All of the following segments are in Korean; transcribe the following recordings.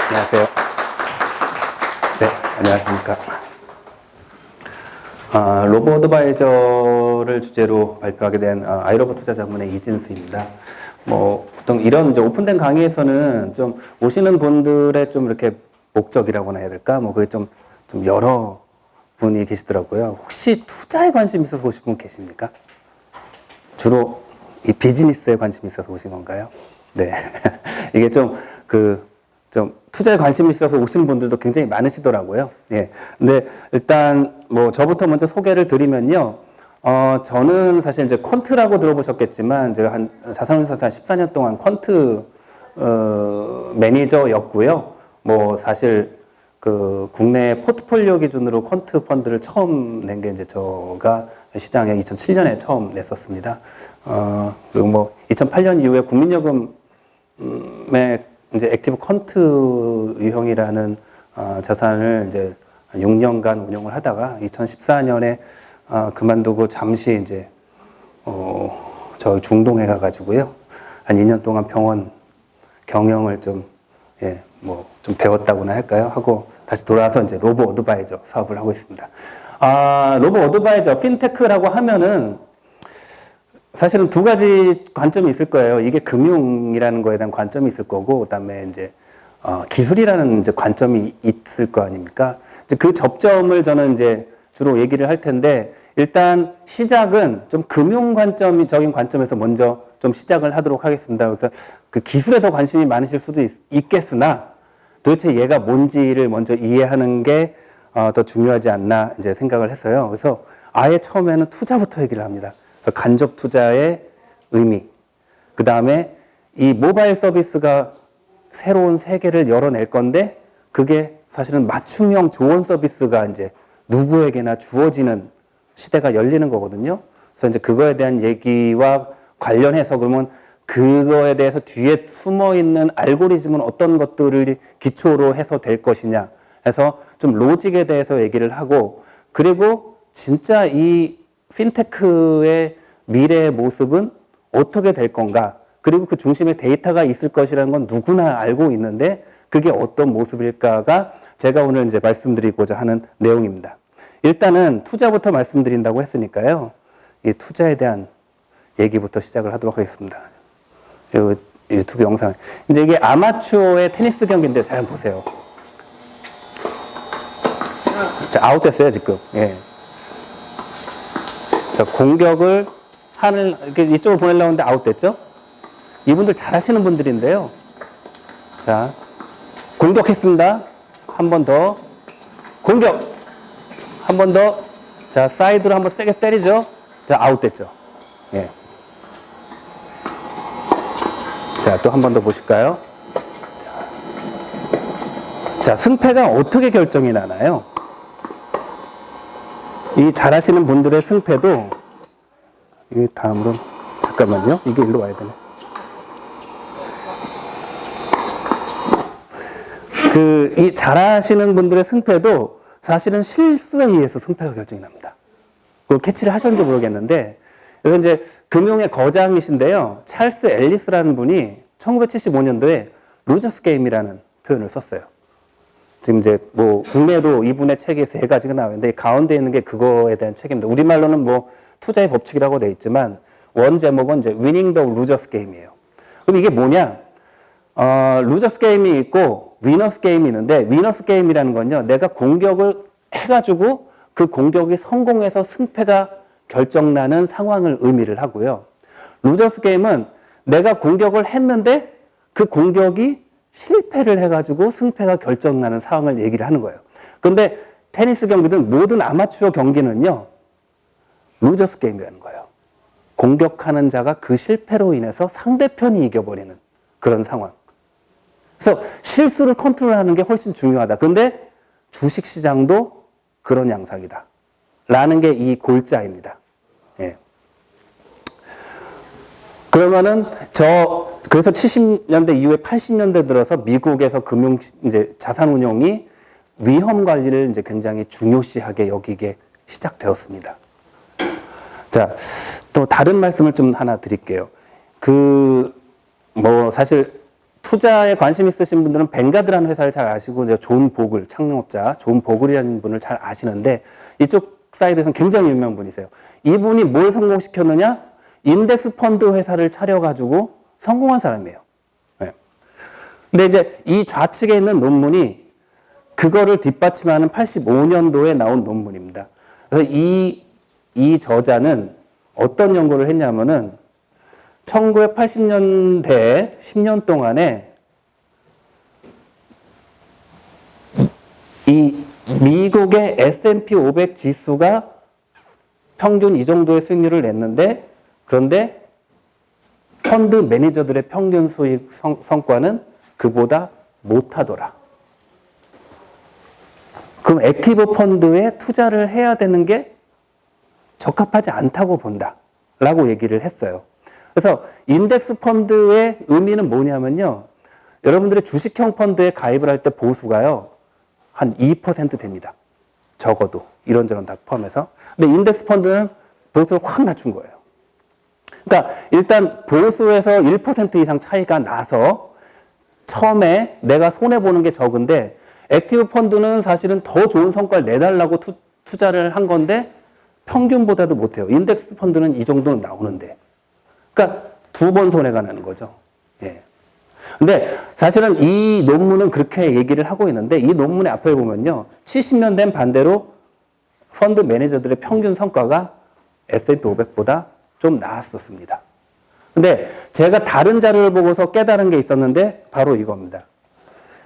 안녕하세요. 네, 안녕하십니까. 로보어드바이저를 주제로 발표하게 된 아이로보 투자자문의 이진수입니다. 보통 이런 이제 오픈된 강의에서는 좀 오시는 분들의 좀 이렇게 목적이라고나 해야 될까? 그게 좀 여러 분이 계시더라고요. 혹시 투자에 관심 있어서 오신 분 계십니까? 주로 이 비즈니스에 관심이 있어서 오신 건가요? 네. 이게 좀 투자에 관심이 있어서 오시는 분들도 굉장히 많으시더라고요. 예. 근데 일단 저부터 먼저 소개를 드리면요. 저는 사실 이제 퀀트라고 들어보셨겠지만 제가 자산운용사에서 한 14년 동안 퀀트 매니저였고요. 사실 국내 포트폴리오 기준으로 퀀트 펀드를 처음 낸 게 이제 제가 시장에 2007년에 처음 냈었습니다. 그리고 2008년 이후에 국민연금의 이제 액티브 퀀트 유형이라는 자산을 이제 6년간 운영을 하다가 2014년에 그만두고 잠시 이제 저 중동에 가가지고요. 한 2년 동안 병원 경영을 좀 배웠다고나 할까요? 하고 다시 돌아와서 이제 로보 어드바이저 사업을 하고 있습니다. 로보 어드바이저, 핀테크라고 하면은 사실은 두 가지 관점이 있을 거예요. 이게 금융이라는 거에 대한 관점이 있을 거고, 그다음에 이제 기술이라는 이제 관점이 있을 거 아닙니까? 이제 그 접점을 저는 이제 주로 얘기를 할 텐데, 일단 시작은 좀 금융 관점적인 관점에서 먼저 좀 시작을 하도록 하겠습니다. 그래서 그 기술에 더 관심이 많으실 수도 있겠으나, 도대체 얘가 뭔지를 먼저 이해하는 게 더 중요하지 않나 이제 생각을 했어요. 그래서 아예 처음에는 투자부터 얘기를 합니다. 그래서 간접 투자의 의미, 그 다음에 이 모바일 서비스가 새로운 세계를 열어낼 건데 그게 사실은 맞춤형 조언 서비스가 이제 누구에게나 주어지는 시대가 열리는 거거든요. 그래서 이제 그거에 대한 얘기와 관련해서 그러면 그거에 대해서 뒤에 숨어 있는 알고리즘은 어떤 것들을 기초로 해서 될 것이냐 해서 좀 로직에 대해서 얘기를 하고, 그리고 진짜 이 핀테크의 미래의 모습은 어떻게 될 건가, 그리고 그 중심에 데이터가 있을 것이라는 건 누구나 알고 있는데 그게 어떤 모습일까가 제가 오늘 이제 말씀드리고자 하는 내용입니다. 일단은 투자부터 말씀드린다고 했으니까요. 이 투자에 대한 얘기부터 시작을 하도록 하겠습니다. 이 유튜브 영상. 이제 이게 아마추어의 테니스 경기인데 잘 보세요. 자, 아웃됐어요, 지금. 예. 자, 공격을 이렇게 이쪽으로 보내려고 하는데 아웃됐죠? 이분들 잘하시는 분들인데요. 자, 공격했습니다. 한 번 더. 공격! 한 번 더. 자, 사이드로 한번 세게 때리죠? 자, 아웃됐죠? 예. 자, 또 한 번 더 보실까요? 자, 승패가 어떻게 결정이 나나요? 이 잘하시는 분들의 승패도, 이 다음으로, 잠깐만요. 이게 일로 와야 되네. 이 잘하시는 분들의 승패도 사실은 실수에 의해서 승패가 결정이 납니다. 그걸 캐치를 하셨는지 모르겠는데, 그래서 이제 금융의 거장이신데요. 찰스 앨리스라는 분이 1975년도에 루저스 게임이라는 표현을 썼어요. 지금 이제 국내에도 이분의 책이 3가지가 나오는데 가운데 있는 게 그거에 대한 책입니다. 우리말로는 투자의 법칙이라고 되어 있지만 원 제목은 이제 Winning the Losers Game이에요. 그럼 이게 뭐냐? 루저스 게임이 있고 위너스 게임이 있는데, 위너스 게임이라는 건요, 내가 공격을 해가지고 그 공격이 성공해서 승패가 결정나는 상황을 의미를 하고요. 루저스 게임은 내가 공격을 했는데 그 공격이 실패를 해가지고 승패가 결정나는 상황을 얘기를 하는 거예요. 그런데 테니스 경기든 모든 아마추어 경기는요, 루저스 게임이라는 거예요. 공격하는 자가 그 실패로 인해서 상대편이 이겨버리는 그런 상황. 그래서 실수를 컨트롤하는 게 훨씬 중요하다. 그런데 주식시장도 그런 양상이다. 라는 게 이 골자입니다. 예. 그러면은 그래서 70년대 이후에 80년대 들어서 미국에서 이제 자산운용이 위험 관리를 이제 굉장히 중요시하게 여기게 시작되었습니다. 자, 또 다른 말씀을 좀 하나 드릴게요. 사실 투자에 관심 있으신 분들은 뱅가드라는 회사를 잘 아시고, 이제 존 보글, 창업자, 존 보글이라는 분을 잘 아시는데, 이쪽 사이드에서는 굉장히 유명한 분이세요. 이분이 뭘 성공시켰느냐? 인덱스 펀드 회사를 차려가지고 성공한 사람이에요. 네. 근데 이제 이 좌측에 있는 논문이 그거를 뒷받침하는 85년도에 나온 논문입니다. 그래서 이 저자는 어떤 연구를 했냐면은 1980년대 10년 동안에 이 미국의 S&P 500 지수가 평균 이 정도의 수익률을 냈는데, 그런데 펀드 매니저들의 평균 수익 성과는 그보다 못하더라. 그럼 액티브 펀드에 투자를 해야 되는 게 적합하지 않다고 본다 라고 얘기를 했어요. 그래서 인덱스 펀드의 의미는 뭐냐면요, 여러분들의 주식형 펀드에 가입을 할 때 보수가요 한 2% 됩니다. 적어도 이런저런 다 포함해서. 근데 인덱스 펀드는 보수를 확 낮춘 거예요. 그러니까 일단 보수에서 1% 이상 차이가 나서 처음에 내가 손해보는 게 적은데, 액티브 펀드는 사실은 더 좋은 성과를 내달라고 투자를 한 건데 평균보다도 못해요. 인덱스 펀드는 이 정도는 나오는데. 그러니까 두 번 손해가 나는 거죠. 예. 근데 사실은 이 논문은 그렇게 얘기를 하고 있는데, 이 논문의 앞을 보면요, 70년대는 반대로 펀드 매니저들의 평균 성과가 S&P 500보다 좀 나았었습니다. 근데 제가 다른 자료를 보고서 깨달은 게 있었는데 바로 이겁니다.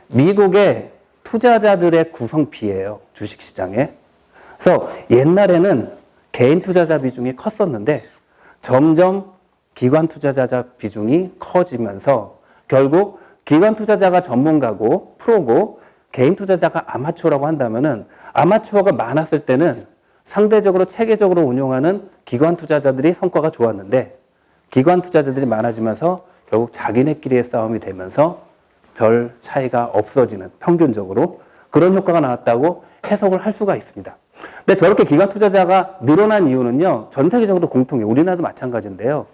미국의 투자자들의 구성비예요, 주식시장에. 그래서 옛날에는 개인 투자자 비중이 컸었는데 점점 기관 투자자 비중이 커지면서 결국 기관 투자자가 전문가고 프로고 개인 투자자가 아마추어라고 한다면은, 아마추어가 많았을 때는 상대적으로 체계적으로 운용하는 기관 투자자들이 성과가 좋았는데, 기관 투자자들이 많아지면서 결국 자기네끼리의 싸움이 되면서 별 차이가 없어지는, 평균적으로 그런 효과가 나왔다고 해석을 할 수가 있습니다. 근데 저렇게 기관 투자자가 늘어난 이유는요, 전 세계적으로 공통이에요. 우리나라도 마찬가지인데요.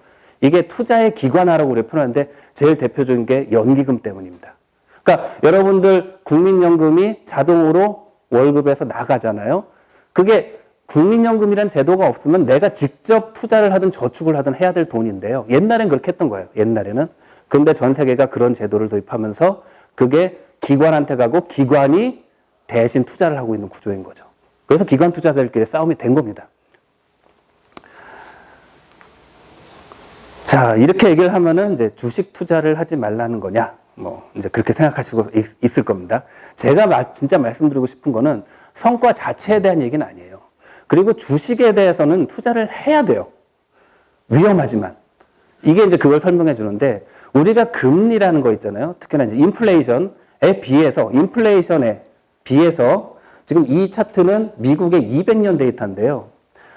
이게 투자의 기관화라고 우리가 표현하는데 제일 대표적인 게 연기금 때문입니다. 그러니까 여러분들 국민연금이 자동으로 월급에서 나가잖아요. 그게 국민연금이라는 제도가 없으면 내가 직접 투자를 하든 저축을 하든 해야 될 돈인데요. 옛날엔 그렇게 했던 거예요. 옛날에는. 근데 전 세계가 그런 제도를 도입하면서 그게 기관한테 가고 기관이 대신 투자를 하고 있는 구조인 거죠. 그래서 기관 투자자들끼리 싸움이 된 겁니다. 자, 이렇게 얘기를 하면은 이제 주식 투자를 하지 말라는 거냐, 뭐 이제 그렇게 생각하시고 있을 겁니다. 제가 진짜 말씀드리고 싶은 거는 성과 자체에 대한 얘기는 아니에요. 그리고 주식에 대해서는 투자를 해야 돼요. 위험하지만. 이게 이제 그걸 설명해 주는데, 우리가 금리라는 거 있잖아요. 특히나 이제 인플레이션에 비해서 지금 이 차트는 미국의 200년 데이터인데요.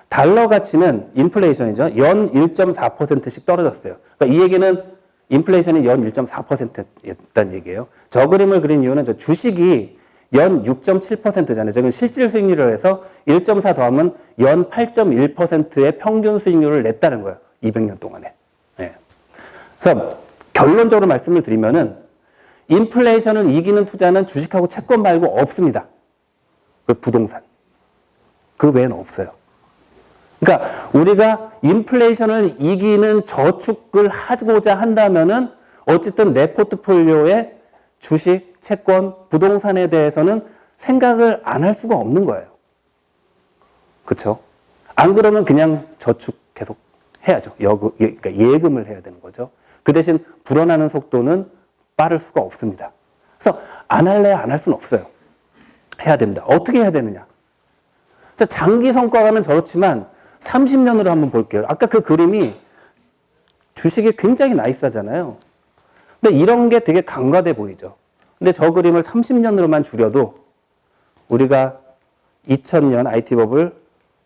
달러 가치는 인플레이션이죠. 연 1.4%씩 떨어졌어요. 그러니까 이 얘기는 인플레이션이 연 1.4%였다는 얘기예요. 저 그림을 그린 이유는 저 주식이 연 6.7%잖아요. 지금 실질 수익률을 해서 1.4 더하면 연 8.1%의 평균 수익률을 냈다는 거예요. 200년 동안에. 네. 그래서 결론적으로 말씀을 드리면은 인플레이션을 이기는 투자는 주식하고 채권 말고 없습니다. 그 부동산. 그 외에는 없어요. 그러니까 우리가 인플레이션을 이기는 저축을 하고자 한다면은 어쨌든 내 포트폴리오에 주식, 채권, 부동산에 대해서는 생각을 안 할 수가 없는 거예요. 그렇죠? 안 그러면 그냥 저축 계속 해야죠. 그러니까 예금을 해야 되는 거죠. 그 대신 불어나는 속도는 빠를 수가 없습니다. 그래서 안 할래야 안 할 수는 없어요. 해야 됩니다. 어떻게 해야 되느냐? 자, 장기 성과가는 저렇지만 30년으로 한번 볼게요. 아까 그 그림이 주식이 굉장히 나이스하잖아요. 근데 이런 게 되게 간과돼 보이죠. 근데 저 그림을 30년으로만 줄여도 우리가 2000년 IT버블,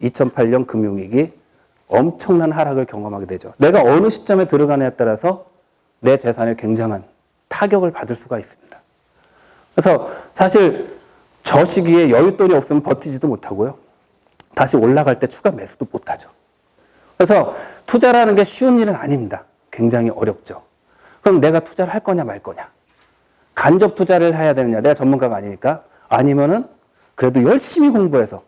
2008년 금융위기 엄청난 하락을 경험하게 되죠. 내가 어느 시점에 들어가느냐에 따라서 내 재산에 굉장한 타격을 받을 수가 있습니다. 그래서 사실 저 시기에 여윳돈이 없으면 버티지도 못하고요. 다시 올라갈 때 추가 매수도 못하죠. 그래서 투자라는 게 쉬운 일은 아닙니다. 굉장히 어렵죠. 그럼 내가 투자를 할 거냐 말 거냐. 간접 투자를 해야 되느냐? 내가 전문가가 아니니까. 아니면은 그래도 열심히 공부해서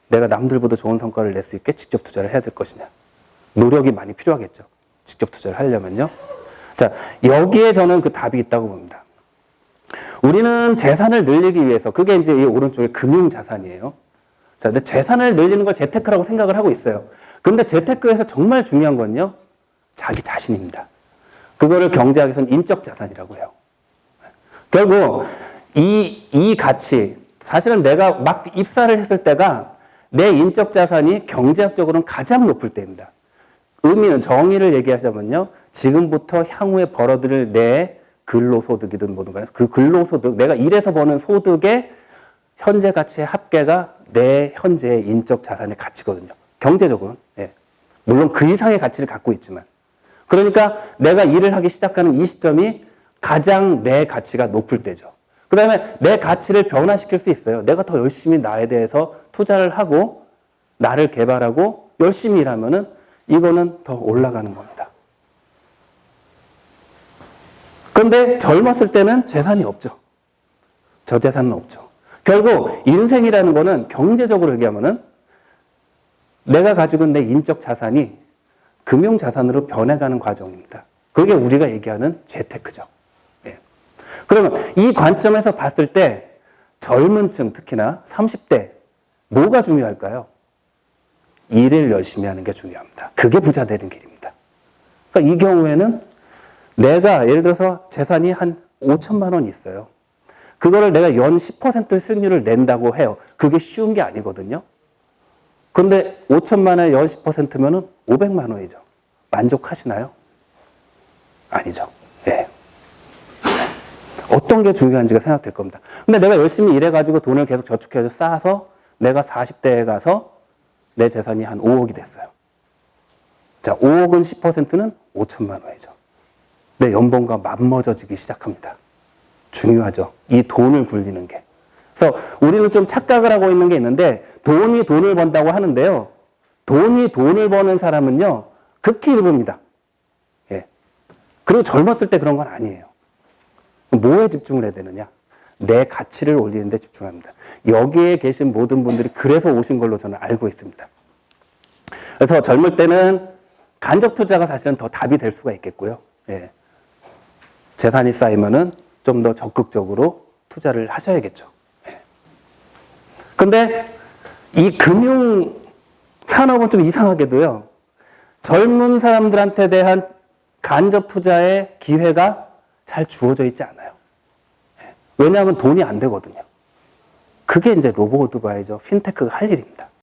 내가 남들보다 좋은 성과를 낼 수 있게 직접 투자를 해야 될 것이냐? 노력이 많이 필요하겠죠. 직접 투자를 하려면요. 자, 여기에 저는 그 답이 있다고 봅니다. 우리는 재산을 늘리기 위해서, 그게 이제 이 오른쪽에 금융자산이에요. 자, 근데 재산을 늘리는 걸 재테크라고 생각을 하고 있어요. 근데 재테크에서 정말 중요한 건요, 자기 자신입니다. 그거를 경제학에서는 인적 자산이라고 해요. 결국 이 가치, 사실은 내가 막 입사를 했을 때가 내 인적 자산이 경제학적으로는 가장 높을 때입니다. 의미는, 정의를 얘기하자면요, 지금부터 향후에 벌어들일 내 근로소득이든 뭐든 간에 그 근로소득, 내가 일해서 버는 소득의 현재 가치의 합계가 내 현재의 인적 자산의 가치거든요. 경제적으로는. 예. 물론 그 이상의 가치를 갖고 있지만. 그러니까 내가 일을 하기 시작하는 이 시점이 가장 내 가치가 높을 때죠. 그 다음에 내 가치를 변화시킬 수 있어요. 내가 더 열심히 나에 대해서 투자를 하고 나를 개발하고 열심히 일하면은 이거는 더 올라가는 겁니다. 그런데 젊었을 때는 재산이 없죠. 저재산은 없죠. 결국 인생이라는 거는 경제적으로 얘기하면은 내가 가지고 있는 내 인적 자산이 금융 자산으로 변해가는 과정입니다. 그게 우리가 얘기하는 재테크죠. 예. 그러면 이 관점에서 봤을 때 젊은 층, 특히나 30대, 뭐가 중요할까요? 일을 열심히 하는 게 중요합니다. 그게 부자 되는 길입니다. 그러니까 이 경우에는 내가 예를 들어서 재산이 한 5천만 원이 있어요. 그거를 내가 연 10% 수익률을 낸다고 해요. 그게 쉬운 게 아니거든요. 근데 5천만 원에 연 10%면은 500만 원이죠. 만족하시나요? 아니죠. 예. 어떤 게 중요한지가 생각될 겁니다. 근데 내가 열심히 일해가지고 돈을 계속 저축해서 쌓아서 내가 40대에 가서 내 재산이 한 5억이 됐어요. 자, 5억은 10%는 5천만 원이죠. 내 연봉과 맞먹어지기 시작합니다. 중요하죠. 이 돈을 굴리는 게. 그래서 우리는 좀 착각을 하고 있는 게 있는데, 돈이 돈을 번다고 하는데요. 돈이 돈을 버는 사람은요, 극히 일부입니다. 예. 그리고 젊었을 때 그런 건 아니에요. 뭐에 집중을 해야 되느냐? 내 가치를 올리는 데 집중합니다. 여기에 계신 모든 분들이 그래서 오신 걸로 저는 알고 있습니다. 그래서 젊을 때는 간접 투자가 사실은 더 답이 될 수가 있겠고요. 예. 재산이 쌓이면은 좀 더 적극적으로 투자를 하셔야겠죠. 예. 근데 이 금융 산업은 좀 이상하게도요, 젊은 사람들한테 대한 간접 투자의 기회가 잘 주어져 있지 않아요. 예. 왜냐하면 돈이 안 되거든요. 그게 이제 로보 어드바이저, 핀테크가 할 일입니다.